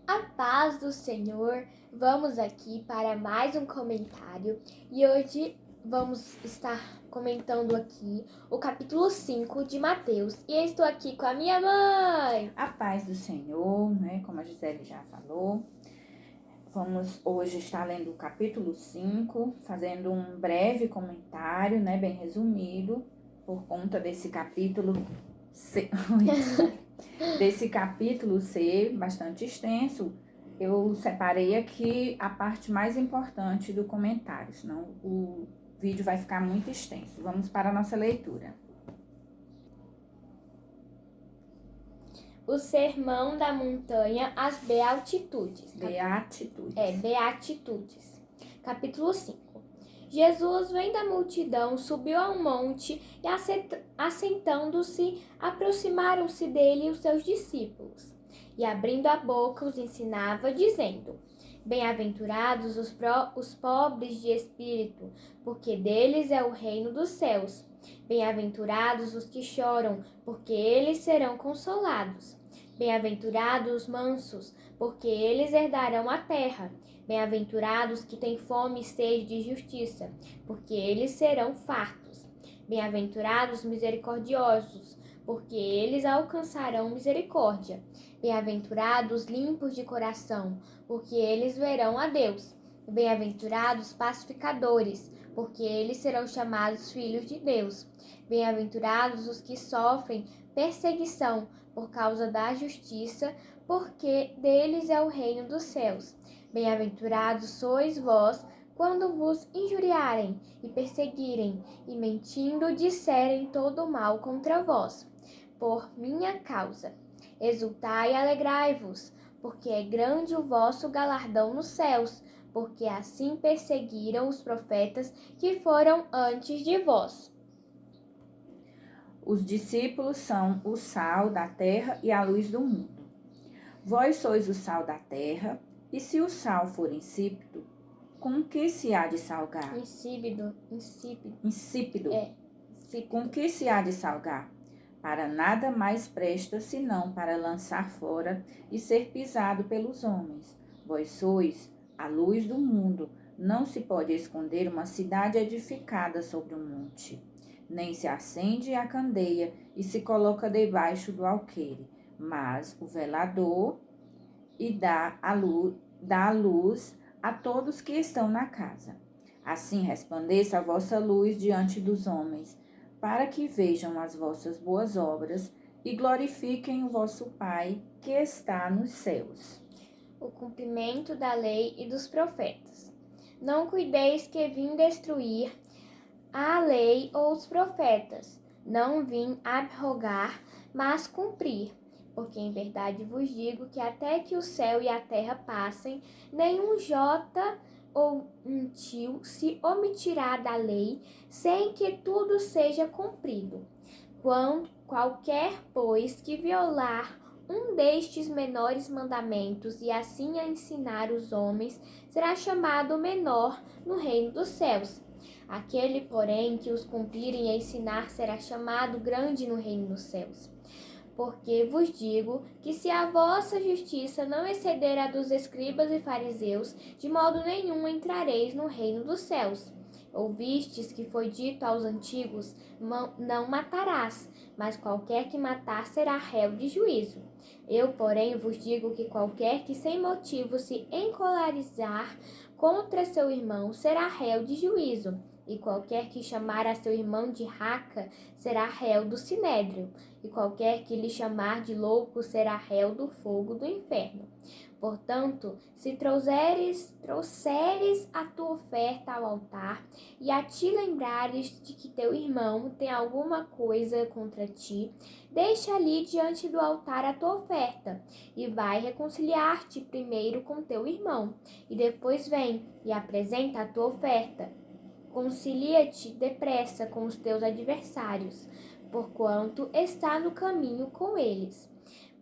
A paz do Senhor, vamos aqui para mais um comentário e hoje vamos estar comentando aqui o capítulo 5 de Mateus e eu estou aqui com a minha mãe. A paz do Senhor, né, como a Gisele já falou, vamos hoje estar lendo o capítulo 5, fazendo um breve comentário, né, bem resumido, por conta desse capítulo ser bastante extenso. Eu separei aqui a parte mais importante do comentário, senão o vídeo vai ficar muito extenso. Vamos para a nossa leitura. O Sermão da Montanha, as Beatitudes. Beatitudes. Capítulo 5. Jesus, vendo a multidão, subiu a um monte e, assentando-se, aproximaram-se dele os seus discípulos. E, abrindo a boca, os ensinava, dizendo: Bem-aventurados os pobres de espírito, porque deles é o reino dos céus. Bem-aventurados os que choram, porque eles serão consolados. Bem-aventurados os mansos, porque eles herdarão a terra. Bem-aventurados que têm fome e sede de justiça, porque eles serão fartos. Bem-aventurados misericordiosos, porque eles alcançarão misericórdia. Bem-aventurados limpos de coração, porque eles verão a Deus. Bem-aventurados pacificadores, porque eles serão chamados filhos de Deus. Bem-aventurados os que sofrem perseguição por causa da justiça, porque deles é o reino dos céus. Bem-aventurados sois vós, quando vos injuriarem e perseguirem, e mentindo disserem todo mal contra vós, por minha causa. Exultai e alegrai-vos, porque é grande o vosso galardão nos céus, porque assim perseguiram os profetas que foram antes de vós. Os discípulos são o sal da terra e a luz do mundo. Vós sois o sal da terra, e se o sal for insípido, com que se há de salgar? Insípido. Com que se há de salgar? Para nada mais presta senão para lançar fora e ser pisado pelos homens. Vós sois a luz do mundo. Não se pode esconder uma cidade edificada sobre um monte. Nem se acende a candeia e se coloca debaixo do alqueire, mas o velador e dá a luz a todos que estão na casa. Assim resplandeça a vossa luz diante dos homens, para que vejam as vossas boas obras e glorifiquem o vosso Pai que está nos céus. O cumprimento da lei e dos profetas. Não cuideis que vim destruir a lei ou os profetas. Não vim abrogar, mas cumprir. Porque em verdade vos digo que até que o céu e a terra passem, nenhum jota ou um tio se omitirá da lei, sem que tudo seja cumprido. Qualquer, pois, que violar um destes menores mandamentos e assim a ensinar os homens, será chamado menor no reino dos céus. Aquele, porém, que os cumprir e ensinar será chamado grande no reino dos céus. Porque vos digo que se a vossa justiça não exceder a dos escribas e fariseus, de modo nenhum entrareis no reino dos céus. Ouvistes que foi dito aos antigos: não matarás, mas qualquer que matar será réu de juízo. Eu, porém, vos digo que qualquer que sem motivo se encolarizar contra seu irmão será réu de juízo. E qualquer que chamar a seu irmão de raca será réu do sinédrio, e qualquer que lhe chamar de louco será réu do fogo do inferno. Portanto, se trouxeres a tua oferta ao altar, e a ti lembrares de que teu irmão tem alguma coisa contra ti, deixa ali diante do altar a tua oferta, e vai reconciliar-te primeiro com teu irmão, e depois vem e apresenta a tua oferta. Concilia-te depressa com os teus adversários, porquanto está no caminho com eles,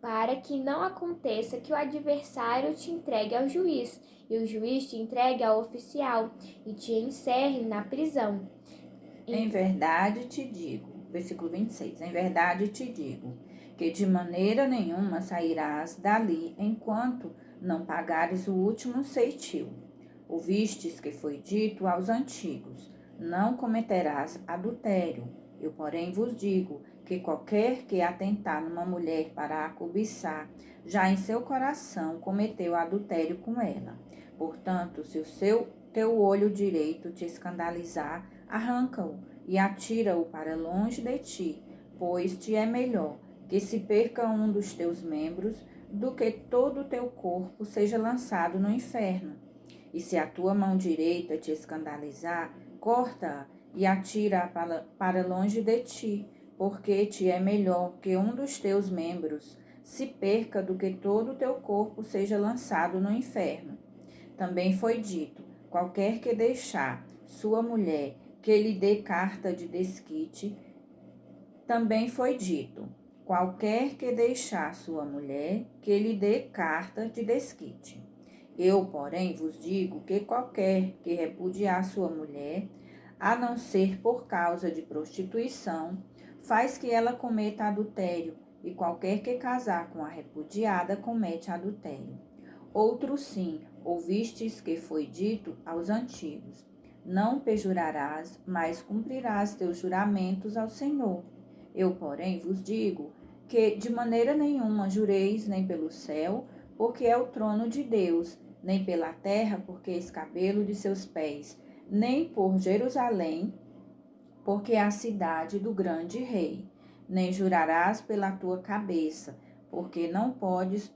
para que não aconteça que o adversário te entregue ao juiz, e o juiz te entregue ao oficial, e te encerre na prisão. Em verdade te digo, versículo 26, em verdade te digo, que de maneira nenhuma sairás dali enquanto não pagares o último ceitil. Ouvistes que foi dito aos antigos: não cometerás adultério. Eu, porém, vos digo que qualquer que atentar numa mulher para a cobiçar, já em seu coração cometeu adultério com ela. Portanto, se o teu olho direito te escandalizar, arranca-o e atira-o para longe de ti, pois te é melhor que se perca um dos teus membros do que todo o teu corpo seja lançado no inferno. E se a tua mão direita te escandalizar, corta-a e atira-a para longe de ti, porque te é melhor que um dos teus membros se perca do que todo o teu corpo seja lançado no inferno. Também foi dito: qualquer que deixar sua mulher que lhe dê carta de desquite, também foi dito: qualquer que deixar sua mulher que lhe dê carta de desquite. Eu, porém, vos digo que qualquer que repudiar sua mulher, a não ser por causa de prostituição, faz que ela cometa adultério, e qualquer que casar com a repudiada comete adultério. Outro sim, ouvistes que foi dito aos antigos: não pejorarás, mas cumprirás teus juramentos ao Senhor. Eu, porém, vos digo que de maneira nenhuma jureis nem pelo céu, porque é o trono de Deus, nem pela terra, porque é escabelo de seus pés, nem por Jerusalém, porque é a cidade do grande rei. Nem jurarás pela tua cabeça, porque não podes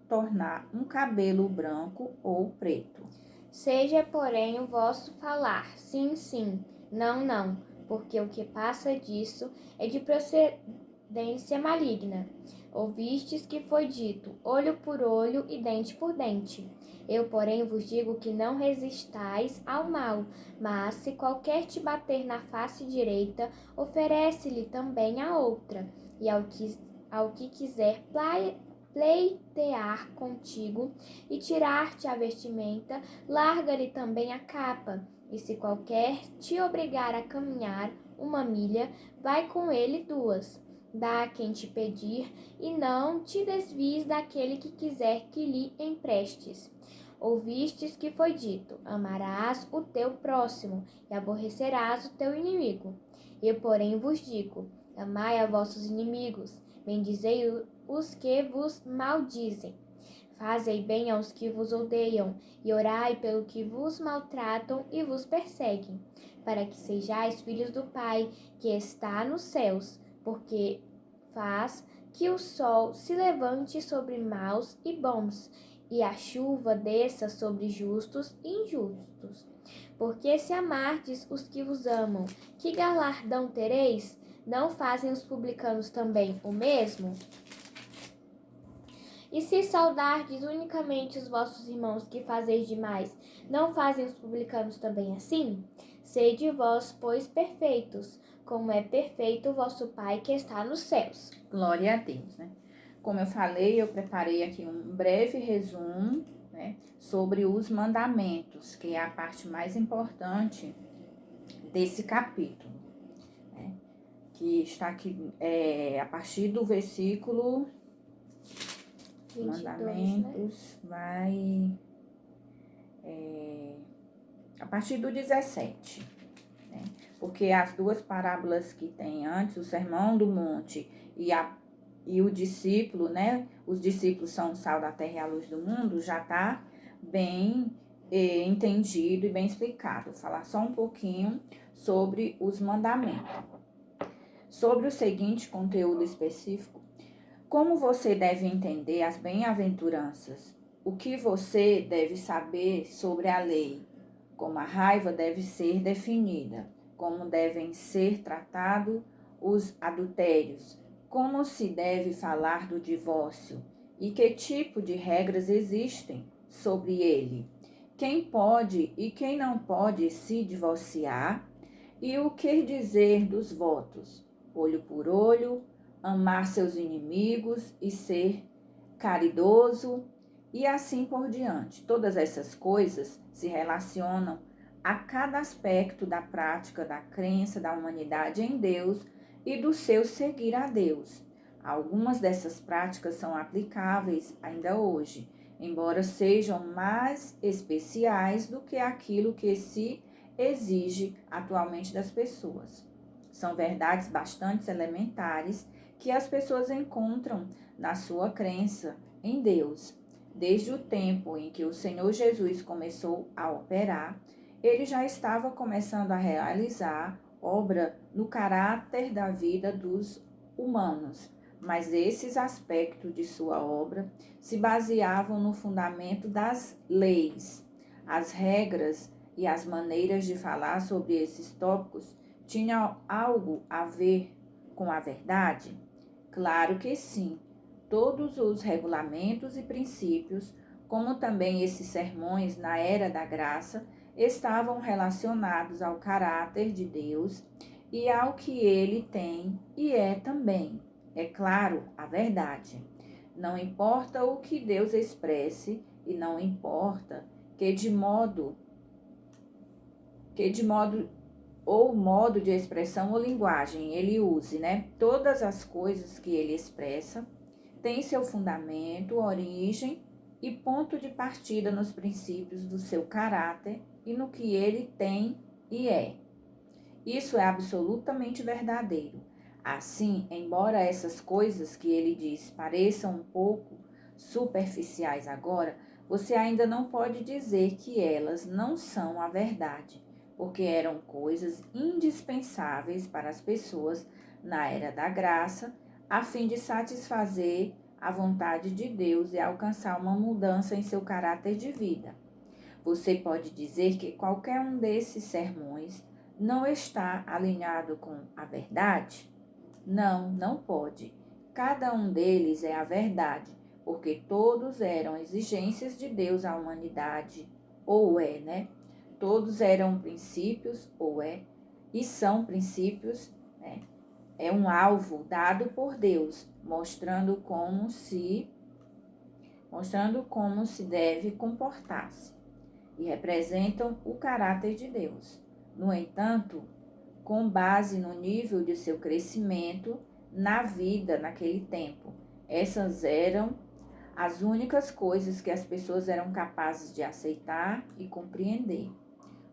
tornar um cabelo branco ou preto. Seja, porém, o vosso falar, sim, sim, não, não, porque o que passa disso é de procedência maligna. Ouvistes que foi dito, olho por olho e dente por dente. Eu, porém, vos digo que não resistais ao mal, mas se qualquer te bater na face direita, oferece-lhe também a outra, e ao que quiser pleitear contigo e tirar-te a vestimenta, larga-lhe também a capa. E se qualquer te obrigar a caminhar 1 milha, vai com ele 2. Dá a quem te pedir, e não te desvies daquele que quiser que lhe emprestes. Ouvistes que foi dito: amarás o teu próximo e aborrecerás o teu inimigo. Eu, porém, vos digo: amai a vossos inimigos, bendizei os que vos maldizem. Fazei bem aos que vos odeiam, e orai pelo que vos maltratam e vos perseguem, para que sejais filhos do Pai que está nos céus, porque faz que o sol se levante sobre maus e bons, e a chuva desça sobre justos e injustos. Porque se amardes os que vos amam, que galardão tereis? Não fazem os publicanos também o mesmo? E se saudardes unicamente os vossos irmãos que fazeis demais, não fazem os publicanos também assim? Sede vós, pois, perfeitos, como é perfeito o vosso Pai que está nos céus. Glória a Deus, né? Como eu falei, eu preparei aqui um breve resumo, né, sobre os mandamentos, que é a parte mais importante desse capítulo, né, que está aqui a partir do versículo 22, mandamentos, né? Vai a partir do 17, né? Porque as duas parábolas que tem antes, o Sermão do Monte e o discípulo, né? Os discípulos são o sal da terra e a luz do mundo, já está bem entendido e bem explicado. Vou falar só um pouquinho sobre os mandamentos. Sobre o seguinte conteúdo específico: como você deve entender as bem-aventuranças? O que você deve saber sobre a lei? Como a raiva deve ser definida? Como devem ser tratados os adultérios? Como se deve falar do divórcio? E que tipo de regras existem sobre ele? Quem pode e quem não pode se divorciar? E o que dizer dos votos? Olho por olho, amar seus inimigos e ser caridoso, e assim por diante. Todas essas coisas se relacionam a cada aspecto da prática da crença da humanidade em Deus e do seu seguir a Deus. Algumas dessas práticas são aplicáveis ainda hoje, embora sejam mais especiais do que aquilo que se exige atualmente das pessoas. São verdades bastante elementares que as pessoas encontram na sua crença em Deus. Desde o tempo em que o Senhor Jesus começou a operar, ele já estava começando a realizar obra no caráter da vida dos humanos, mas esses aspectos de sua obra se baseavam no fundamento das leis. As regras e as maneiras de falar sobre esses tópicos tinham algo a ver com a verdade? Claro que sim. Todos os regulamentos e princípios, como também esses sermões na era da graça, estavam relacionados ao caráter de Deus e ao que ele tem e é também. É claro, a verdade. Não importa o que Deus expresse e não importa que de modo ou modo de expressão ou linguagem ele use, né? Todas as coisas que ele expressa têm seu fundamento, origem e ponto de partida nos princípios do seu caráter e no que ele tem e é. Isso é absolutamente verdadeiro. Assim, embora essas coisas que ele diz pareçam um pouco superficiais agora, você ainda não pode dizer que elas não são a verdade, porque eram coisas indispensáveis para as pessoas na era da graça, a fim de satisfazer a vontade de Deus e alcançar uma mudança em seu caráter de vida. Você pode dizer que qualquer um desses sermões não está alinhado com a verdade? Não, não pode. Cada um deles é a verdade, porque todos eram exigências de Deus à humanidade, ou é, né? Todos eram princípios, ou é, e são princípios, né? É um alvo dado por Deus, mostrando como se deve comportar-se, e representam o caráter de Deus. No entanto, com base no nível de seu crescimento na vida naquele tempo, essas eram as únicas coisas que as pessoas eram capazes de aceitar e compreender.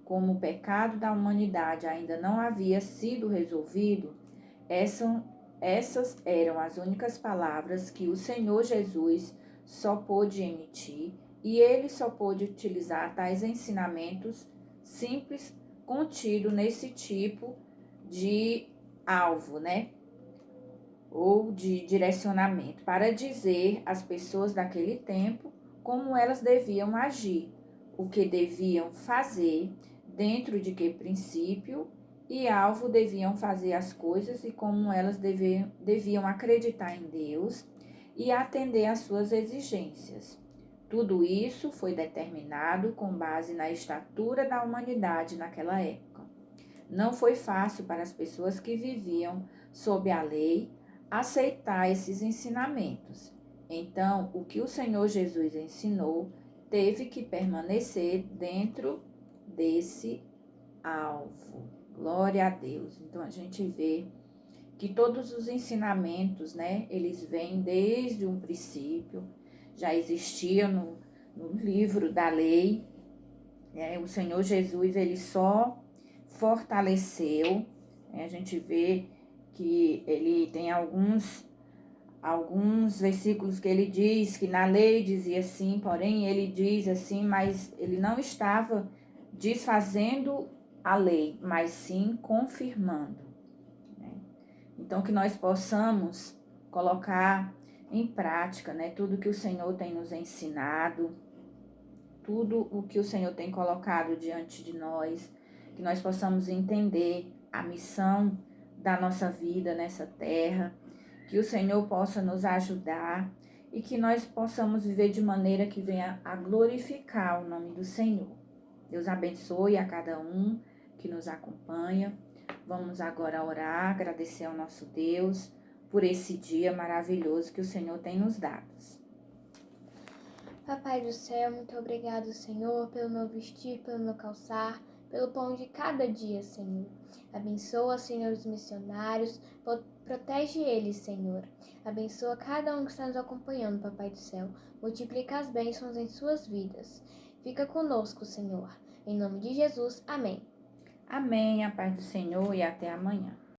Como o pecado da humanidade ainda não havia sido resolvido, essas eram as únicas palavras que o Senhor Jesus só pôde emitir, e ele só pôde utilizar tais ensinamentos simples contido nesse tipo de alvo, né? Ou de direcionamento, para dizer às pessoas daquele tempo como elas deviam agir, o que deviam fazer, dentro de que princípio e alvo deviam fazer as coisas e como elas deviam acreditar em Deus e atender às suas exigências. Tudo isso foi determinado com base na estatura da humanidade naquela época. Não foi fácil para as pessoas que viviam sob a lei aceitar esses ensinamentos. Então, o que o Senhor Jesus ensinou teve que permanecer dentro desse alvo. Glória a Deus. Então, a gente vê que todos os ensinamentos, né, eles vêm desde um princípio, já existia no livro da lei, né? O Senhor Jesus, ele só fortaleceu, né? A gente vê que ele tem alguns versículos que ele diz que na lei dizia assim, porém ele diz assim, mas ele não estava desfazendo a lei, mas sim confirmando, né? Então, que nós possamos colocar em prática, né, tudo que o Senhor tem nos ensinado, tudo o que o Senhor tem colocado diante de nós, que nós possamos entender a missão da nossa vida nessa terra, que o Senhor possa nos ajudar e que nós possamos viver de maneira que venha a glorificar o nome do Senhor. Deus abençoe a cada um que nos acompanha. Vamos agora orar, agradecer ao nosso Deus por esse dia maravilhoso que o Senhor tem nos dado. Papai do céu, muito obrigado, Senhor, pelo meu vestir, pelo meu calçar, pelo pão de cada dia, Senhor. Abençoa, Senhor, os missionários, Protege eles, Senhor. Abençoa cada um que está nos acompanhando, Papai do Céu. Multiplica as bênçãos em suas vidas. Fica conosco, Senhor. Em nome de Jesus, amém. Amém, a paz do Senhor e até amanhã.